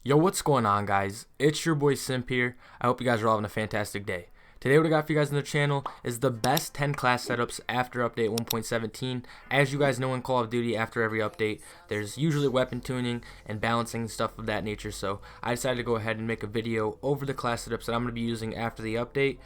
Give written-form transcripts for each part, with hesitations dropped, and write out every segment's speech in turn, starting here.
Yo, what's going on, guys? It's your boy Simp here. I hope you guys are all having a fantastic day. Today what I got for you guys on the channel is the best 10 class setups after update 1.17. As you guys know, in Call of Duty, after every update, there's usually weapon tuning and balancing and stuff of that nature. So I decided to go ahead and make a video over the class setups that I'm going to be using after the update.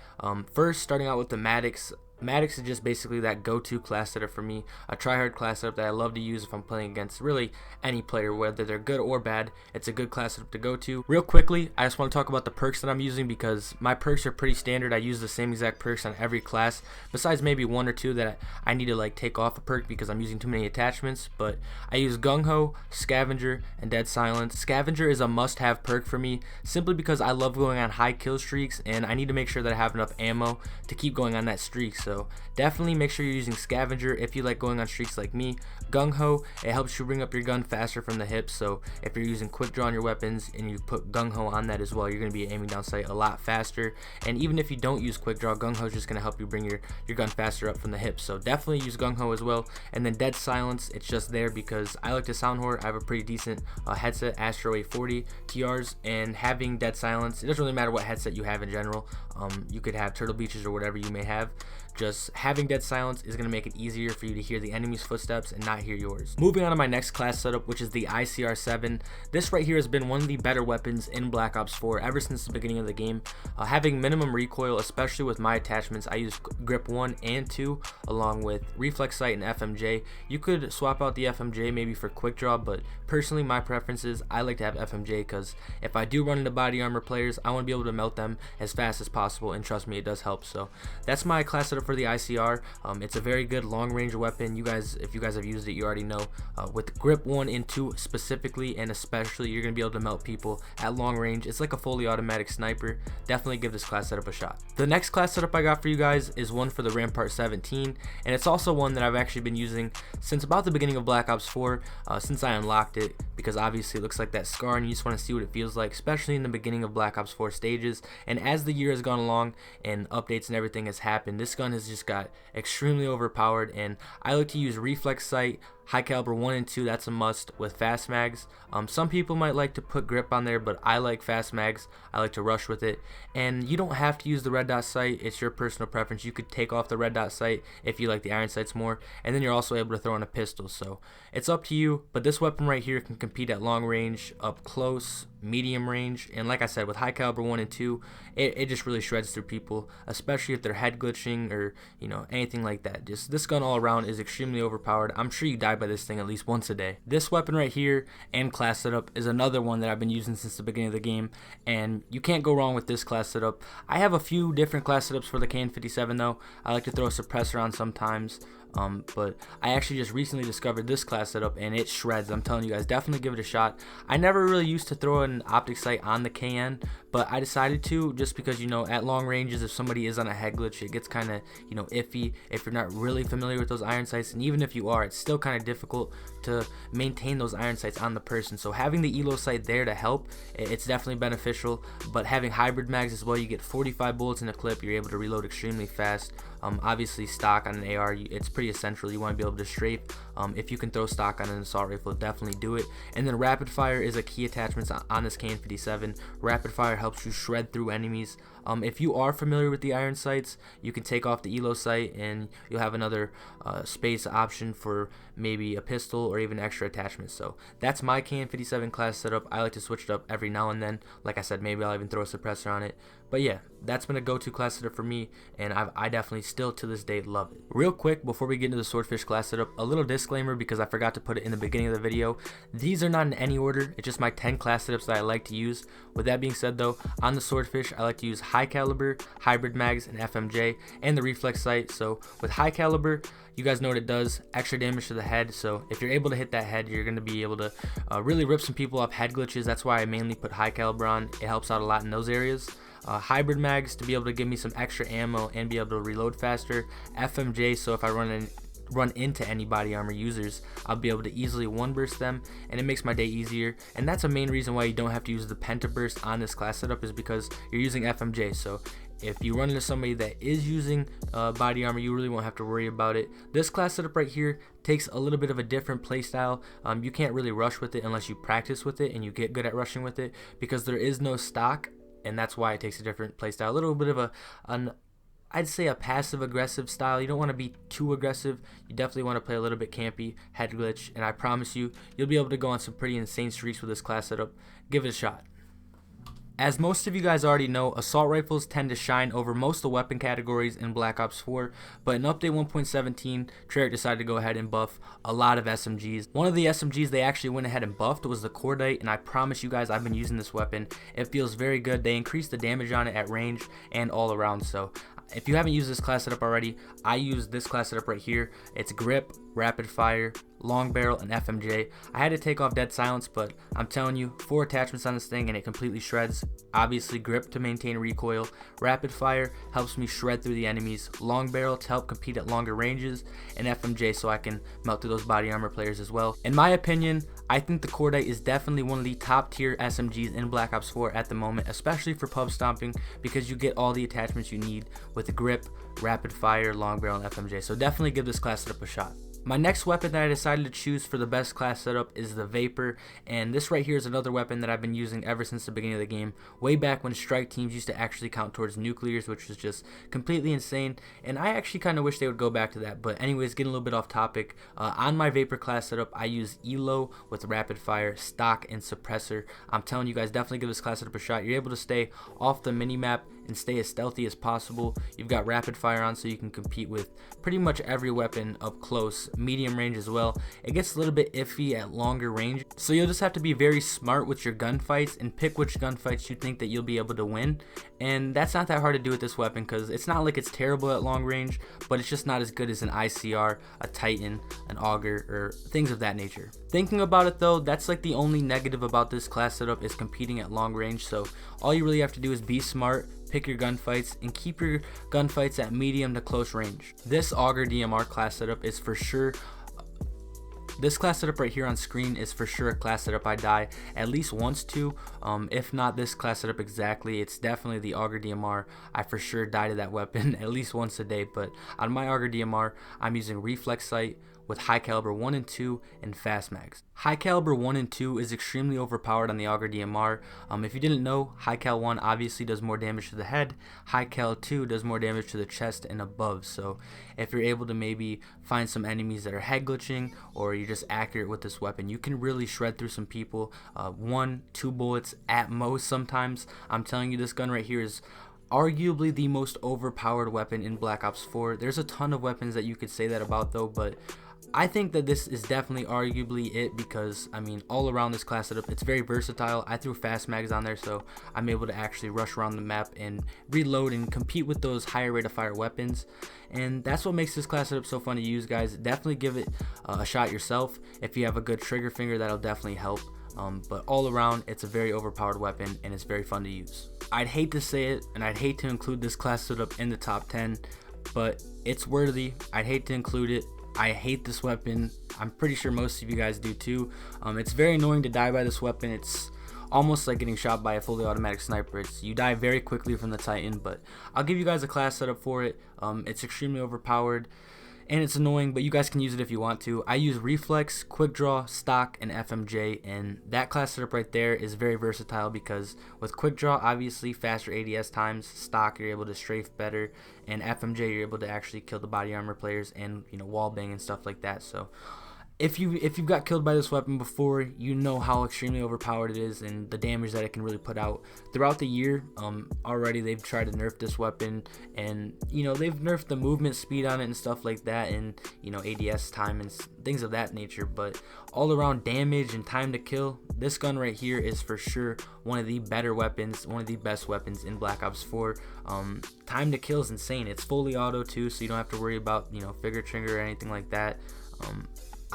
First, starting out with the Maddox. Maddox is just basically that go-to class setup for me, a try-hard class setup that I love to use if I'm playing against really any player, whether they're good or bad. It's a good class setup to go to. Real quickly, I just want to talk about the perks that I'm using because my perks are pretty standard. I use the same exact perks on every class, besides maybe one or two that I need to like take off a perk because I'm using too many attachments. But I use Gung-Ho, Scavenger, and Dead Silence. Scavenger is a must-have perk for me simply because I love going on high kill streaks and I need to make sure that I have enough ammo to keep going on that streak. So definitely make sure you're using Scavenger if you like going on streaks like me. Gung-Ho, it helps you bring up your gun faster from the hips, so if you're using quick draw on your weapons and you put Gung-Ho on that as well, you're going to be aiming down sight a lot faster. And even if you don't use quick draw, Gung-Ho is just going to help you bring your gun faster up from the hips, so definitely use Gung-Ho as well. And then Dead Silence, it's just there because I like to sound whore. I have a pretty decent headset, Astro 840 TRs, and having Dead Silence, it doesn't really matter what headset you have in general. You could have Turtle Beaches or whatever you may have. Just having Dead Silence is going to make it easier for you to hear the enemy's footsteps and not hear yours. Moving on to my next class setup, which is the ICR-7. This right here has been one of the better weapons in Black Ops 4 ever since the beginning of the game. Having minimum recoil, especially with my attachments, I use grip 1 and 2 along with reflex sight and FMJ. You could swap out the FMJ maybe for quick draw, but personally my preference is I like to have FMJ because if I do run into body armor players, I want to be able to melt them as fast as possible, and trust me, it does help. So that's my class setup for the ICR. It's a very good long range weapon. If you guys have used it, you already know. With grip 1 and 2 specifically and especially, you're going to be able to melt people at long range. It's like a fully automatic sniper. Definitely give this class setup a shot. The next class setup I got for you guys is one for the Rampart 17, and it's also one that I've actually been using since about the beginning of Black Ops 4, since I unlocked it, because obviously it looks like that scar and you just want to see what it feels like, especially in the beginning of Black Ops 4 stages. And as the year has gone along and updates and everything has happened, this gun has just got extremely overpowered, and I like to use reflex sight, high caliber 1 and 2, that's a must, with fast mags. Some people might like to put grip on there, but I like fast mags. I like to rush with it, and you don't have to use the red dot sight. It's your personal preference. You could take off the red dot sight if you like the iron sights more, and then you're also able to throw in a pistol, so it's up to you. But this weapon right here can compete at long range, up close, medium range, and like I said, with high caliber 1 and 2, it just really shreds through people, especially if they're head glitching or anything like that. Just this gun all around is extremely overpowered. I'm sure you die by this thing at least once a day. This weapon right here and class setup is another one that I've been using since the beginning of the game, and you can't go wrong with this class setup. I have a few different class setups for the KN57 though. I like to throw a suppressor on sometimes. But I actually just recently discovered this class setup and it shreds. I'm telling you guys, definitely give it a shot. I never really used to throw an optic sight on the KN, but I decided to just because at long ranges, if somebody is on a head glitch, it gets kind of iffy if you're not really familiar with those iron sights, and even if you are, it's still kind of difficult to maintain those iron sights on the person. So having the elo sight there to help, it's definitely beneficial. But having hybrid mags as well, you get 45 bullets in a clip. You're able to reload extremely fast. Obviously stock on an AR, it's pretty essential. You want to be able to strafe. If you can throw stock on an assault rifle, definitely do it. And then rapid fire is a key attachment on this KN57. Rapid fire helps you shred through enemies. If you are familiar with the iron sights, you can take off the elo sight and you'll have another space option for maybe a pistol or even extra attachments. So that's my KN57 class setup. I like to switch it up every now and then. Like I said, maybe I'll even throw a suppressor on it. But yeah, that's been a go-to class setup for me, and I definitely still to this day love it. Real quick, before we get into the Swordfish class setup, a little disclaimer because I forgot to put it in the beginning of the video. These are not in any order. It's just my 10 class setups that I like to use. With that being said though, on the Swordfish, I like to use high caliber, hybrid mags, and FMJ, and the reflex sight. So with high caliber, you guys know what it does, extra damage to the head. So if you're able to hit that head, you're going to be able to really rip some people off head glitches. That's why I mainly put high caliber on. It helps out a lot in those areas. Hybrid mags to be able to give me some extra ammo and be able to reload faster. FMJ, so if I run into any body armor users, I'll be able to easily one burst them, and it makes my day easier. And that's a main reason why you don't have to use the penta burst on this class setup, is because you're using FMJ. So If you run into somebody that is using body armor, you really won't have to worry about it. This class setup right here takes a little bit of a different playstyle. You can't really rush with it unless you practice with it and you get good at rushing with it, because there is no stock, and that's why it takes a different playstyle. A little bit of I'd say a passive aggressive style. You don't want to be too aggressive. You definitely want to play a little bit campy, head glitch, and I promise you, you'll be able to go on some pretty insane streaks with this class setup. Give it a shot. As most of you guys already know, assault rifles tend to shine over most of the weapon categories in Black Ops 4, but in update 1.17, Treyarch decided to go ahead and buff a lot of SMGs. One of the SMGs they actually went ahead and buffed was the Cordite, and I promise you guys, I've been using this weapon. It feels very good. They increased the damage on it at range and all around, so if you haven't used this class setup already, I use this class setup right here. It's grip, rapid fire, long barrel, and FMJ. I had to take off dead silence, but I'm telling you, 4 attachments on this thing and it completely shreds. Obviously grip to maintain recoil, rapid fire helps me shred through the enemies, long barrel to help compete at longer ranges, and FMJ so I can melt through those body armor players as well. In my opinion, I think the Cordite is definitely one of the top tier SMGs in Black Ops 4 at the moment, especially for pub stomping, because you get all the attachments you need with the grip, rapid fire, long barrel, and FMJ. So definitely give this class setup a shot. My next weapon that I decided to choose for the best class setup is the Vapr, and this right here is another weapon that I've been using ever since the beginning of the game, way back when strike teams used to actually count towards nuclears, which was just completely insane, and I actually kind of wish they would go back to that. But anyways, getting a little bit off topic, on my Vapr class setup, I use ELO with rapid fire, stock, and suppressor. I'm telling you guys, definitely give this class setup a shot. You're able to stay off the minimap and stay as stealthy as possible. You've got rapid fire on, so you can compete with pretty much every weapon up close, medium range as well. It gets a little bit iffy at longer range, so you'll just have to be very smart with your gunfights and pick which gunfights you think that you'll be able to win. And that's not that hard to do with this weapon, because it's not like it's terrible at long range, but it's just not as good as an ICR, a Titan, an Auger, or things of that nature. Thinking about it though, that's like the only negative about this class setup, is competing at long range. So all you really have to do is be smart, pick your gunfights, and keep your gunfights at medium to close range. This Auger DMR class setup is for sure, this class setup right here on screen is for sure a class setup I die at least once to. If not this class setup exactly, it's definitely the Auger DMR. I for sure die to that weapon at least once a day. But on my Auger DMR, I'm using reflex sight with high caliber 1 and 2 and fast mags. High caliber 1 and 2 is extremely overpowered on the Auger DMR. If you didn't know, high cal 1 obviously does more damage to the head, high cal 2 does more damage to the chest and above. So if you're able to maybe find some enemies that are head glitching, or you're just accurate with this weapon, you can really shred through some people. 1-2 bullets at most sometimes. I'm telling you, this gun right here is arguably the most overpowered weapon in Black Ops 4. There's a ton of weapons that you could say that about though, but I think that this is definitely arguably it, because I mean, all around this class setup, it's very versatile. I threw fast mags on there, so I'm able to actually rush around the map and reload and compete with those higher rate of fire weapons. And that's what makes this class setup so fun to use, guys. Definitely give it a shot yourself. If you have a good trigger finger, that'll definitely help. But all around, it's a very overpowered weapon and it's very fun to use. I'd hate to say it, and I'd hate to include this class setup in the top 10, but it's worthy. I'd hate to include it. I hate this weapon. I'm pretty sure most of you guys do too. It's very annoying to die by this weapon. It's almost like getting shot by a fully automatic sniper. You die very quickly from the Titan, but I'll give you guys a class setup for it. It's extremely overpowered and it's annoying, but you guys can use it if you want to. I use reflex, quick draw, stock, and FMJ, and that class setup right there is very versatile, because with quick draw, obviously faster ADS times, stock you're able to strafe better, and FMJ you're able to actually kill the body armor players and, you know, wall bang and stuff like that. So if you've got killed by this weapon before, you know how extremely overpowered it is and the damage that it can really put out. Throughout the year, already they've tried to nerf this weapon, and you know, they've nerfed the movement speed on it and stuff like that, and you know, ADS time and things of that nature. But all around damage and time to kill, this gun right here is for sure one of the better weapons, one of the best weapons in Black Ops 4. Time to kill is insane. It's fully auto too, so you don't have to worry about, you know, finger trigger or anything like that.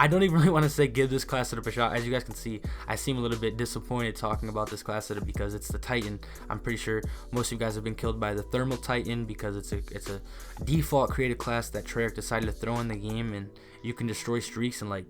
I don't even really want to say give this class setup a shot. As you guys can see, I seem a little bit disappointed talking about this class setup because it's the Titan. I'm pretty sure most of you guys have been killed by the Thermal Titan, because it's a default created class that Treyarch decided to throw in the game, and you can destroy streaks in like,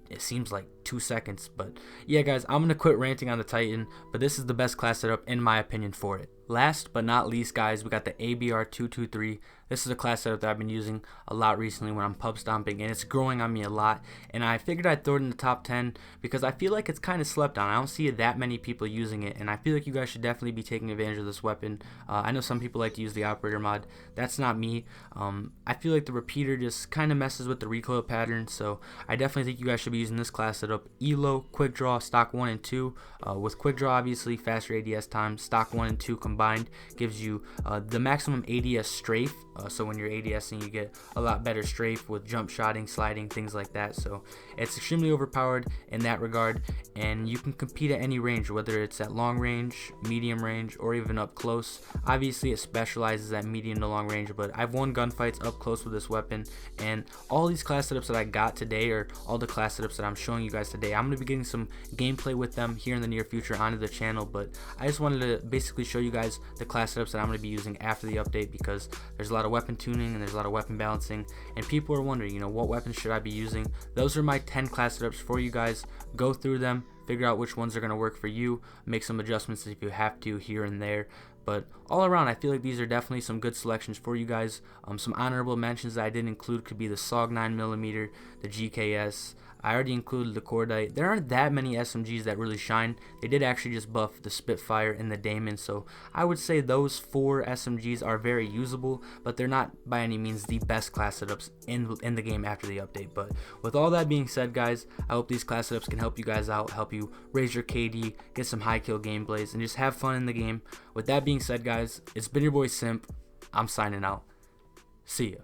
it seems like 2 seconds. But yeah guys, I'm gonna quit ranting on the Titan, but this is the best class setup in my opinion for it. Last but not least, guys, we got the ABR223. This is a class setup that I've been using a lot recently when I'm pub stomping, and it's growing on me a lot. And I figured I'd throw it in the top 10 because I feel like it's kind of slept on. I don't see that many people using it, and I feel like you guys should definitely be taking advantage of this weapon. I know some people like to use the operator mod. That's not me. I feel like the repeater just kind of messes with the recoil pattern, so I definitely think you guys should be using this class setup. ELO, quick draw, stock 1 and 2. With quick draw, obviously, faster ADS time. Stock 1 and 2 combined gives you the maximum ADS strafe. So when you're ADSing, you get a lot better strafe with jump shotting, sliding, things like that. So it's extremely overpowered in that regard, and you can compete at any range, whether it's at long range, medium range, or even up close. Obviously, it specializes at medium to long range, but I've won gunfights up close with this weapon, and all these class setups that I got today, or all the class setups that I'm showing you guys today, I'm going to be getting some gameplay with them here in the near future onto the channel, but I just wanted to basically show you guys the class setups that I'm going to be using after the update, because there's a lot of weapon tuning and there's a lot of weapon balancing, and people are wondering, what weapons should I be using. Those are my 10 class setups for you guys. Go through them, figure out which ones are going to work for you, make some adjustments if you have to here and there. But all around, I feel like these are definitely some good selections for you guys. Some honorable mentions that I didn't include could be the SOG 9mm, the GKS. I already included the Cordite. There aren't that many SMGs that really shine. They did actually just buff the Spitfire and the Damon, so I would say those 4 SMGs are very usable, but they're not by any means the best class setups in the game after the update. But with all that being said, guys, I hope these class setups can help you guys out, help you raise your KD, get some high kill gameplays, and just have fun in the game. With that being said, guys, it's been your boy Simp. I'm signing out. See ya.